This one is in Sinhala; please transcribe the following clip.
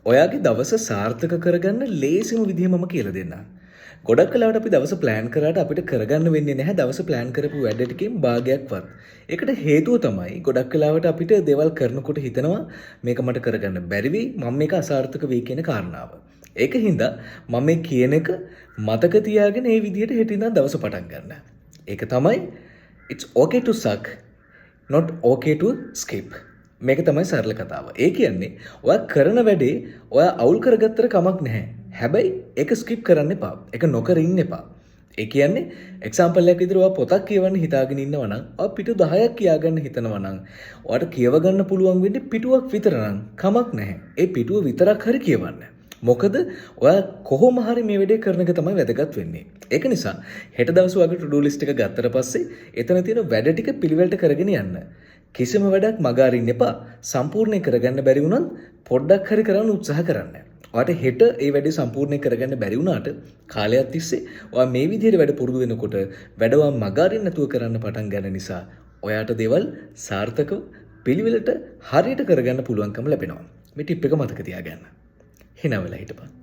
ඔයාගේ දවස සාර්ථක කරගන්න ලේසිම විදිහ මම කියලා දෙන්නම්. ගොඩක් කලාවට අපි දවස ප්ලෑන් කරාට අපිට කරගන්න වෙන්නේ නැහැ දවස ප්ලෑන් කරපු වැඩ ටිකෙන් භාගයක්වත්. ඒකට හේතුව තමයි ගොඩක් කලාවට අපිට දේවල් කරනකොට හිතනවා මේක මට කරගන්න බැරි වෙයි මම මේක අසාර්ථක වෙයි කියන කාරණාව. ඒක හින්දා මම මේ කියන එක මතක තියාගෙන මේ විදිහට හෙටින්දා දවස පටන් ගන්න. ඒක තමයි it's okay to suck not okay to skip. මේක තමයි සරල කතාව. ඒ කියන්නේ ඔයා කරන වැඩේ ඔයා අවුල් කරගත්තට කමක් නැහැ. හැබැයි ඒක ස්කිප් කරන්න එපා. ඒක නොකර ඉන්න එපා. ඒ කියන්නේ එක්සැම්පල් එකක් විදිහට ඔයා පොතක් කියවන්න හිතාගෙන ඉන්නවා නම් ඔයා පිටු 10ක් කියාගන්න හිතනවා නම් ඔයාට කියව ගන්න පුළුවන් වෙන්නේ පිටුවක් විතර නම් කමක් නැහැ. ඒ පිටුව විතරක් හරි කියවන්න. මොකද ඔයා කොහොම හරි මේ වැඩේ කරන එක තමයි වැදගත් වෙන්නේ. ඒක නිසා හෙට දවස් වගේ to do list එක ගත්තට පස්සේ එතන තියෙන වැඩ ටික පිළිවෙලට කරගෙන යන්න. කිසිම වැඩක් මග අරින්න එපා. සම්පූර්ණ කරගන්න බැරි වුණත් පොඩ්ඩක් හරි කරන්න උත්සාහ කරන්න. ඔයාට හෙට ඒ වැඩේ සම්පූර්ණ කරගන්න බැරි වුණාට කාලයක් තිස්සේ ඔයා මේ විදිහට වැඩ පුරුදු වෙනකොට වැඩව මග අරින්න නැතුව කරන්න පටන් ගන්න නිසා ඔයාට දේවල් සාර්ථකව පිළිවෙලට හරියට කරගන්න පුළුවන්කම ලැබෙනවා. මේ ටිප් එක මතක තියාගන්න. හිනා වෙලා හිටපන්.